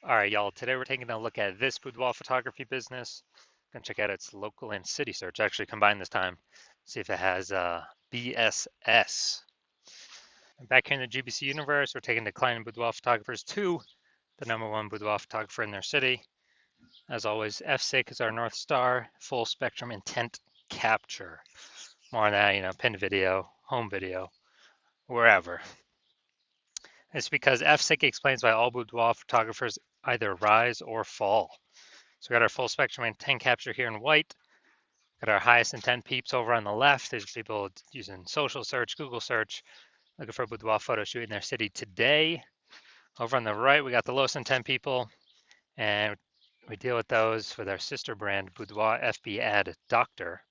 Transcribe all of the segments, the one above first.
All right, y'all. Today we're taking a look at this boudoir photography business. Gonna check out its local and city search. Actually, combined this time. See if it has BSS. Back here in the GBC universe, we're taking declining boudoir photographers to the #1 boudoir photographer in their city. As always, FSIC is our North Star. Full spectrum intent capture. More on that, pinned video, home video, wherever. It's because FSIC explains why all boudoir photographers either rise or fall. So we got our full spectrum intent capture here in white. Got our highest intent peeps over on the left. There's people using social search, Google search, looking for a boudoir photo shoot in their city today. Over on the right, we got the lowest intent people, and we deal with those with our sister brand, Boudoir FB Ad Doctor,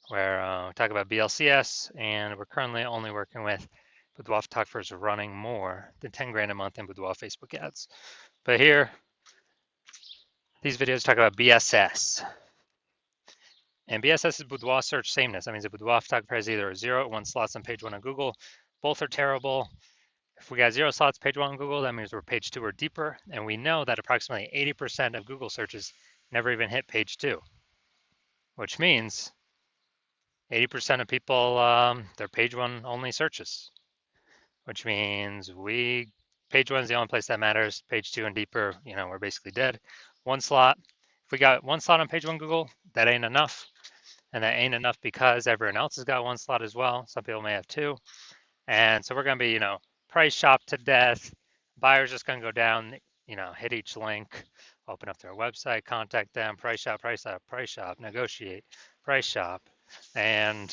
where we talk about BLCS, and we're currently only working with boudoir photographers running more than 10 grand a month in boudoir Facebook ads. But here, these videos talk about BSS. And BSS is boudoir search sameness. That means a boudoir photographer has either 0 or 1 slots on page 1 on Google. Both are terrible. If we got 0 slots page 1 on Google, that means we're page 2 or deeper. And we know that approximately 80% of Google searches never even hit page 2, which means 80% of people, they're page 1 only searches, which means page 1 is the only place that matters. Page 2 and deeper, we're basically dead. 1 slot. If we got 1 slot on page 1 Google, that ain't enough. And that ain't enough because everyone else has got 1 slot as well. Some people may have 2. And so we're going to be, price shop to death. Buyers just going to go down, hit each link, open up their website, contact them, price shop, negotiate, price shop. And,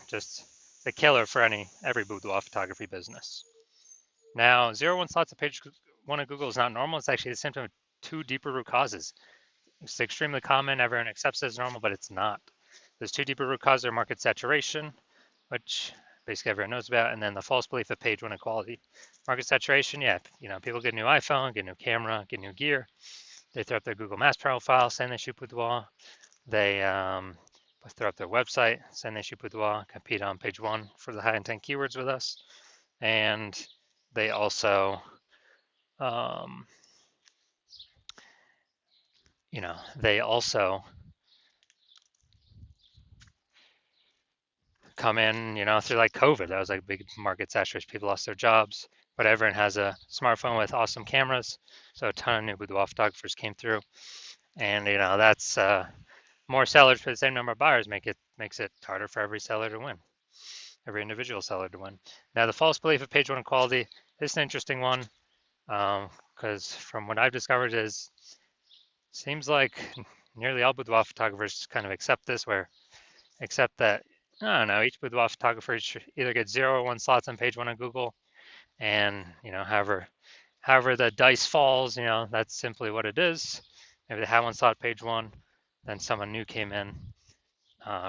just the killer for every boudoir photography business. Now, 0-1 slots of page 1 of Google is not normal. It's actually a symptom of 2 deeper root causes. It's extremely common. Everyone accepts it as normal, but it's not. There's 2 deeper root causes: market saturation, which basically everyone knows about, and then the false belief of page 1 equality. Market saturation, yeah, people get a new iPhone, get a new camera, get new gear. They throw up their Google Maps profile, saying they shoot boudoir. They throw up their website, saying they shoot boudoir, compete on page 1 for the high intent keywords with us, and they also they also come in, through like COVID. That was like a big market saturation. People lost their jobs, but everyone has a smartphone with awesome cameras. So a ton of new boudoir photographers came through. And, that's more sellers for the same number of buyers makes it harder for every seller to win, every individual seller to win. Now, the false belief of page 1 equality, this is an interesting one because from what I've discovered seems like nearly all boudoir photographers kind of accept this, except that, I don't know, each boudoir photographer should either get 0 or 1 slots on page 1 on Google, and however the dice falls, that's simply what it is. Maybe they had 1 slot page 1, then someone new came in,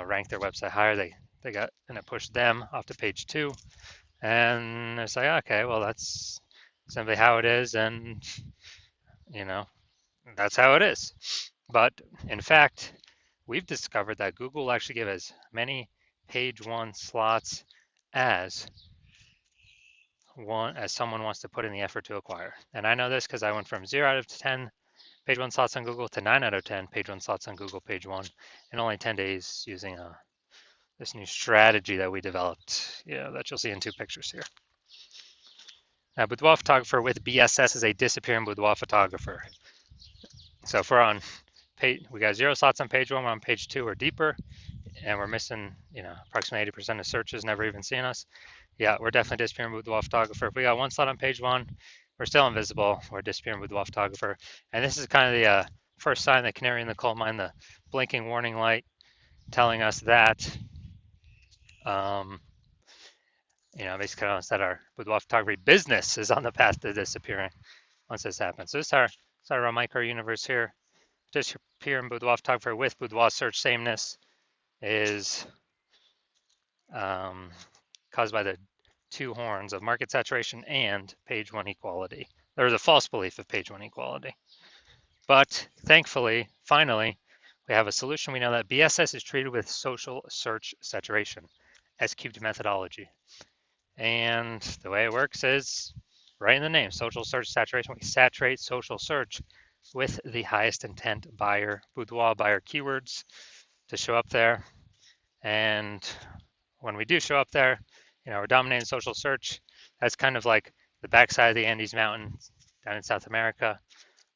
ranked their website higher, they got, and it pushed them off to page 2, and it's like, okay, well, that's simply how it is, and that's how it is. But in fact, we've discovered that Google will actually give as many page 1 slots as someone wants to put in the effort to acquire. And I know this because I went from 0 out of 10 page 1 slots on Google to 9 out of 10 page 1 slots on Google page 1 in only 10 days using this new strategy that we developed, that you'll see in 2 pictures here. Now, boudoir photographer with BSS is a disappearing boudoir photographer. So if we're on page, we got 0 slots on page 1, we're on page 2 or deeper, and we're missing, approximately 80% of searches never even seeing us. Yeah, we're definitely disappearing boudoir photographer. If we got 1 slot on page 1, we're still invisible. We're disappearing boudoir photographer. And this is kind of the first sign, the canary in the coal mine, the blinking warning light telling us that, basically telling us that our boudoir photography business is on the path to disappearing once this happens. So this is our micro universe here. Disappearing boudoir photographer with boudoir search sameness is caused by the 2 horns of market saturation and page 1 equality. There is a false belief of page 1 equality. But thankfully, finally, we have a solution. We know that BSS is treated with social search saturation, S-cubed methodology. And the way it works is right in the name, social search saturation. We saturate social search with the highest intent buyer, boudoir buyer keywords to show up there. And when we do show up there, we're dominating social search. That's kind of like the backside of the Andes Mountains down in South America,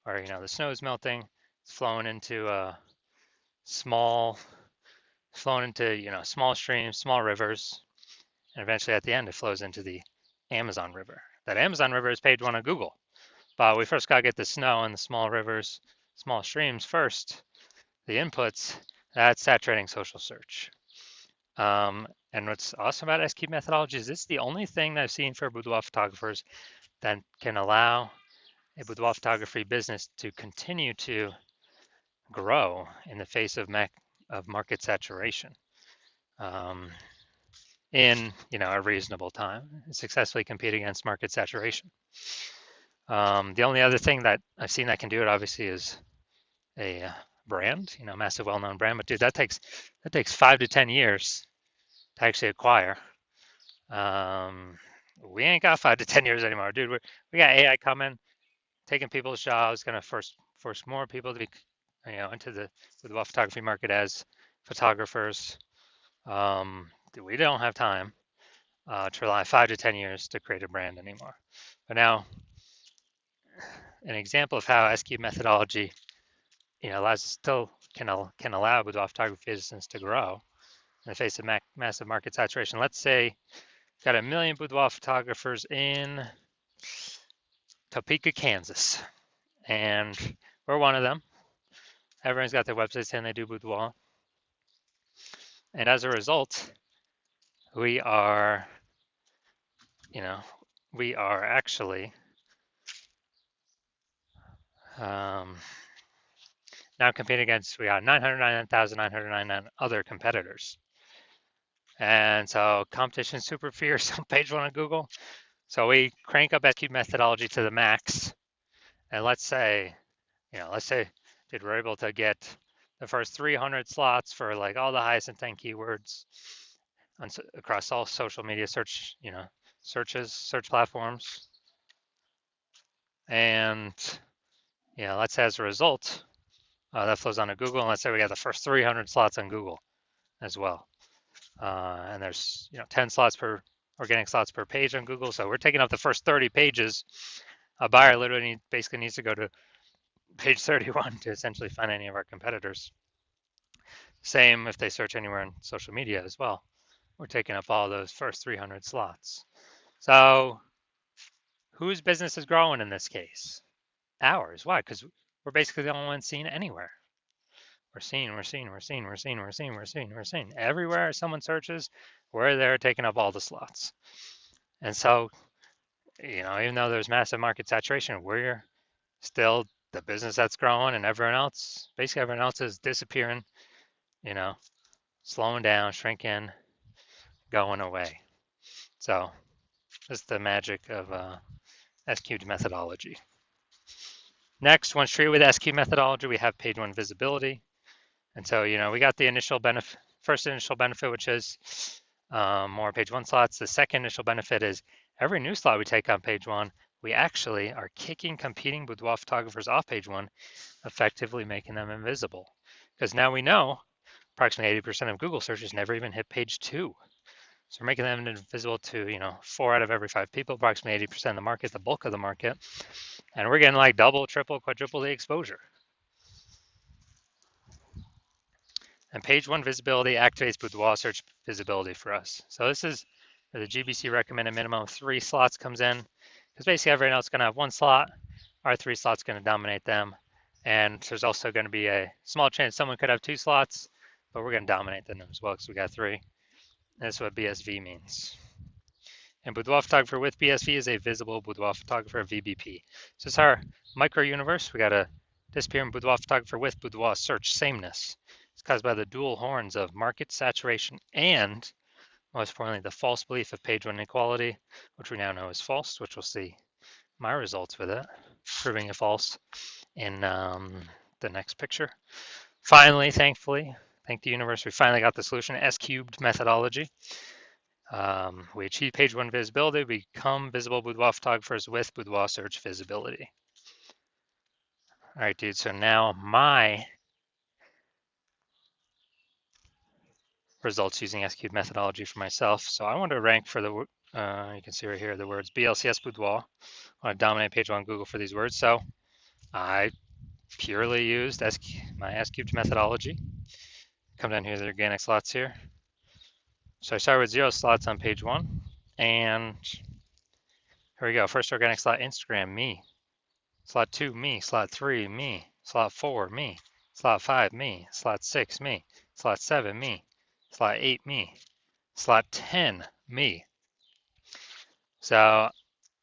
where the snow is melting. It's flowing into small, small streams, small rivers, and eventually at the end it flows into the Amazon River. That Amazon River is page one on Google, but we first got to get the snow and the small rivers, small streams first. The inputs, that's saturating social search. And what's awesome about SQ methodology is it's the only thing that I've seen for boudoir photographers that can allow a boudoir photography business to continue to grow in the face of market saturation in a reasonable time and successfully compete against market saturation. The only other thing that I've seen that can do it obviously is a brand, massive well-known brand. But dude, that takes 5 to 10 years to actually acquire. We ain't got 5 to 10 years anymore, dude. We got AI coming, taking people's jobs, gonna force more people to be, into the photography market as photographers. We don't have time to rely 5 to 10 years to create a brand anymore. But now, an example of how SQ methodology, can allow boudoir photography business to grow in the face of massive market saturation. Let's say got 1 million boudoir photographers in Topeka, Kansas, and we're one of them. Everyone's got their website saying they do boudoir, and as a result, we are actually now competing against, we got 999,999 other competitors. And so competition is super fierce on page one of Google. So we crank up SQ methodology to the max. And let's say we're able to get the first 300 slots for like all the highest intent keywords across all social media search platforms. And let's say as a result, that flows onto Google. And let's say we got the first 300 slots on Google as well. And there's 10 slots per organic slots per page on Google. So we're taking up the first 30 pages. A buyer literally basically needs to go to page 31 to essentially find any of our competitors. Same if they search anywhere in social media as well. We're taking up all those first 300 slots. So whose business is growing in this case? Ours. Why? Because we're basically the only ones seen anywhere. We're seen. Everywhere someone searches, we're there taking up all the slots. And so, even though there's massive market saturation, we're still the business that's growing, and everyone else is disappearing, slowing down, shrinking, going away. So that's the magic of SQ methodology. Next, once treated with SQ methodology, we have page one visibility. And so, we got the first initial benefit, which is more page one slots. The second initial benefit is every new slot we take on page one, we actually are kicking competing boudoir photographers off page one, effectively making them invisible. Because now we know approximately 80% of Google searches never even hit page two. So we're making them invisible to, 4 out of every 5 people, approximately 80% of the market, the bulk of the market. And we're getting like double, triple, quadruple the exposure. And page one visibility activates boudoir search visibility for us. So this is where the GBC recommended minimum of 3 slots comes in, because basically everyone else is going to have 1 slot. Our 3 slots going to dominate them. And there's also going to be a small chance someone could have 2 slots, but we're going to dominate them as well because we got 3. That's what BSV means. And boudoir photographer with BSV is a visible boudoir photographer, VBP. So it's our micro universe. We got a disappearing boudoir photographer with boudoir search sameness. It's caused by the dual horns of market saturation and, most importantly, the false belief of page one inequality, which we now know is false, which we'll see my results with it, proving it false in the next picture. Finally, thankfully, thank the universe, we finally got the solution, S-cubed methodology. We achieve page one visibility, we become visible boudoir photographers with boudoir search visibility. All right, dude, so now my results using SQ methodology for myself. So I want to rank for the, you can see right here, the words BLCS boudoir. I want to dominate page one on Google for these words. So I purely used my S-cubed methodology. Come down here to the organic slots here. So I start with 0 slots on page one. And here we go. First organic slot, Instagram, me. Slot 2, me. Slot 3, me. Slot 4, me. Slot 5, me. Slot 6, me. Slot 7, me. Slot 8, me. Slot 10, me. So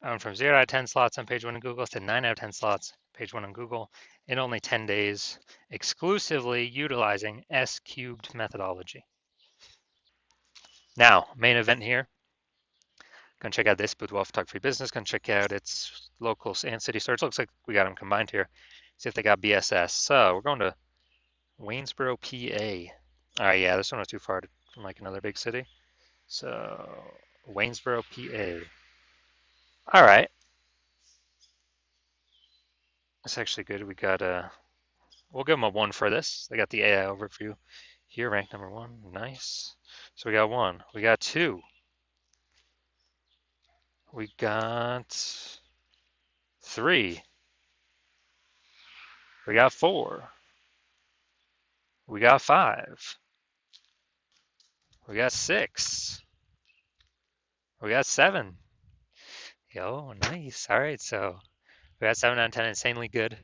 I'm from 0 out of 10 slots on page one in Google to 9 out of 10 slots page one on Google in only 10 days, exclusively utilizing S-cubed methodology. Now, main event here. Gonna check out this Boudoir Photography business. Gonna check out its local and city search. Looks like we got them combined here. See if they got BSS. So we're going to Waynesboro, PA. All right, yeah, this one was too far from like another big city. So Waynesboro, PA. All right, that's actually good. We got we'll give them a 1 for this. They got the AI overview here, ranked number 1. Nice. So we got 1. We got 2. We got 3. We got 4. We got 5. We got 6. We got 7. Yo, nice. All right, so we got 7 out of 10, insanely good.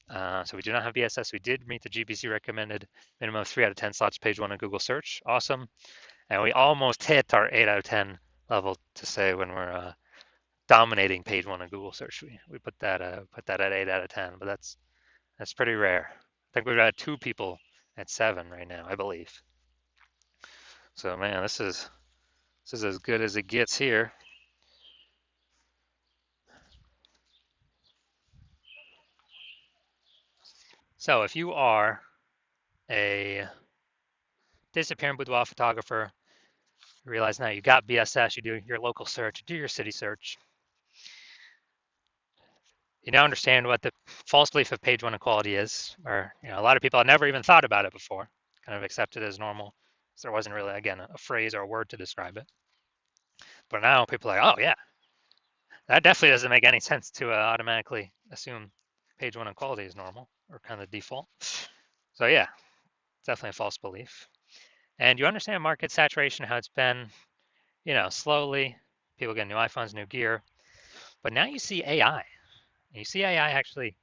So we do not have BSS. We did meet the GBC recommended minimum of 3 out of 10 slots page one on Google search. Awesome. And we almost hit our 8 out of 10 level to say when we're dominating page one on Google search. We put that at 8 out of 10, but that's pretty rare. I think we've got 2 people at 7 right now, I believe. So man, this is as good as it gets here. So if you are a disappearing boudoir photographer, you realize now you got BSS, you do your local search, you do your city search. You now understand what the false belief of page one equality is, or a lot of people had never even thought about it before, kind of accepted it as normal. So there wasn't really, again, a phrase or a word to describe it. But now people are like, oh yeah, that definitely doesn't make any sense to automatically assume page one equality is normal or kind of default. So yeah, definitely a false belief. And you understand market saturation, how it's been, slowly, people get new iPhones, new gear. But now you see AI. And you see AI actually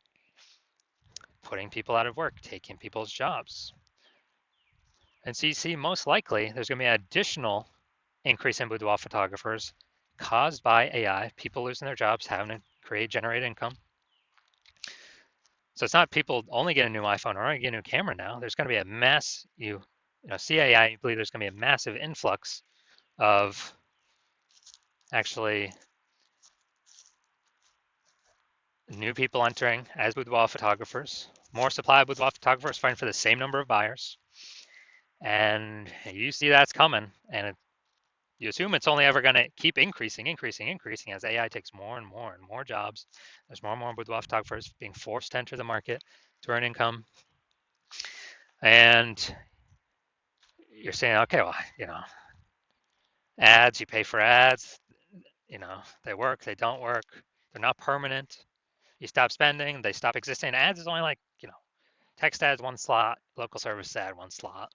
putting people out of work, taking people's jobs. And so you see most likely there's going to be an additional increase in boudoir photographers caused by AI, people losing their jobs, having to generate income. So it's not people only get a new iPhone or only get a new camera now. There's going to be a mass, see AI, you believe there's going to be a massive influx of actually new people entering as boudoir photographers, more supply of boudoir photographers fighting for the same number of buyers. And you see that's coming, and you assume it's only ever going to keep increasing as AI takes more and more and more jobs. There's more and more boudoir photographers being forced to enter the market to earn income. And you're saying, okay, well, ads, you pay for ads, they work, they don't work, they're not permanent. You stop spending, they stop existing. Ads is only like, text ads 1 slot, local service ad 1 slot.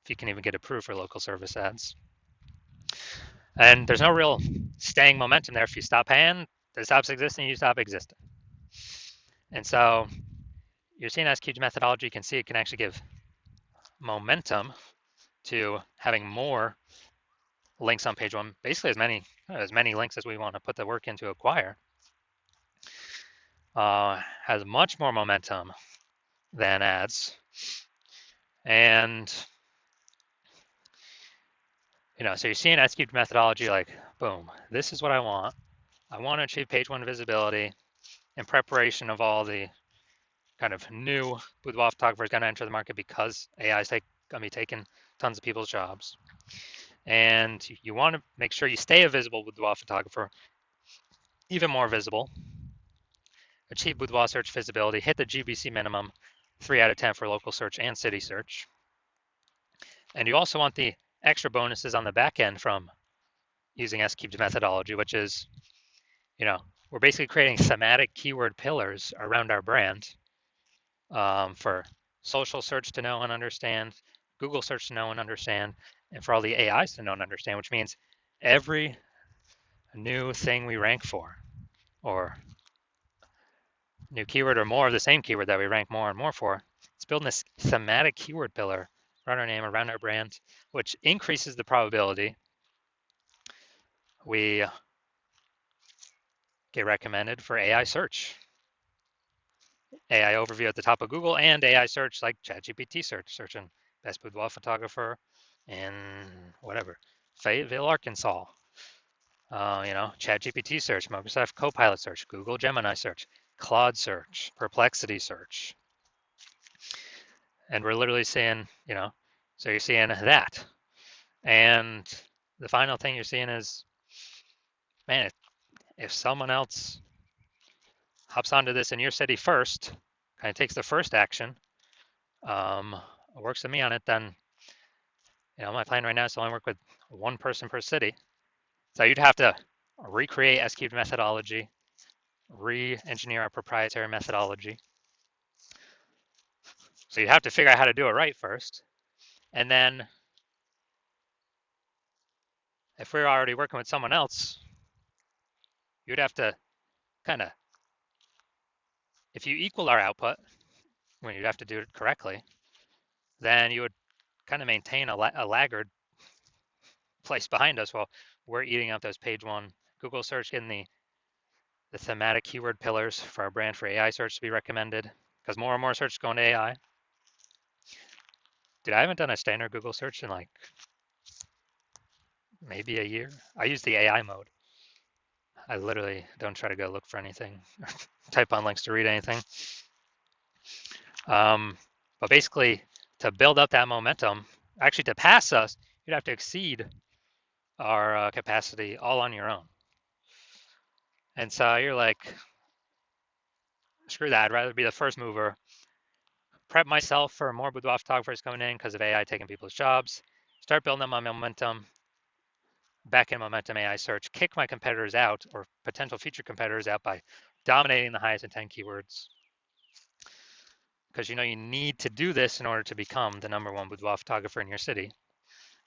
If you can even get approved for local service ads. And there's no real staying momentum there. If you stop paying, it stops existing, you stop existing. And so you're seeing SQ's methodology, you can see it can actually give momentum to having more links on page one, basically as many links as we want to put the work in to acquire. Has much more momentum than ads. And so you're seeing SQ'd methodology like, boom, this is what I want. I want to achieve page one visibility in preparation of all the kind of new boudoir photographers going to enter the market because AI is gonna be taking tons of people's jobs. And you want to make sure you stay a visible boudoir photographer, even more visible. Achieve boudoir search visibility, hit the GBC minimum, 3 out of 10 for local search and city search. And you also want the extra bonuses on the back end from using S-cubed methodology, which is, we're basically creating thematic keyword pillars around our brand for social search to know and understand, Google search to know and understand, and for all the AIs to know and understand, which means every new thing we rank for, or new keyword or more of the same keyword that we rank more and more for, it's building this thematic keyword pillar around our name, around our brand, which increases the probability we get recommended for AI search. AI overview at the top of Google and AI search like ChatGPT search, searching best boudoir photographer in whatever, Fayetteville, Arkansas. ChatGPT search, Microsoft Copilot search, Google Gemini search, Claude search, Perplexity search. And we're literally seeing, so you're seeing that. And the final thing you're seeing is, man, if someone else hops onto this in your city first, kind of takes the first action, works with me on it, then, my plan right now is to only work with one person per city. So you'd have to recreate S-cubed methodology, re-engineer our proprietary methodology. So you'd have to figure out how to do it right first. And then if we're already working with someone else, you'd have to kind of, if you equal our output, when you'd have to do it correctly, then you would kind of maintain a laggard place behind us while we're eating up those page one Google search, getting the thematic keyword pillars for our brand for AI search to be recommended, because more and more search is going to AI. Dude, I haven't done a standard Google search in like maybe a year. I use the AI mode. I literally don't try to go look for anything, type on links to read anything. But basically, to build up that momentum, actually to pass us, you'd have to exceed our capacity all on your own. And so you're like, screw that, I'd rather be the first mover, prep myself for more boudoir photographers coming in because of AI taking people's jobs, start building up my momentum, back in momentum AI search, kick my competitors out or potential future competitors out by dominating the highest intent keywords. Because you need to do this in order to become the #1 boudoir photographer in your city.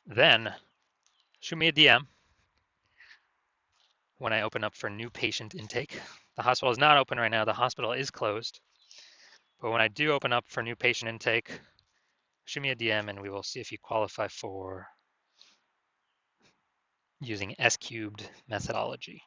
Then shoot me a DM when I open up for new patient intake. The hospital is not open right now. The hospital is closed. But when I do open up for new patient intake, shoot me a DM and we will see if you qualify for using S-cubed methodology.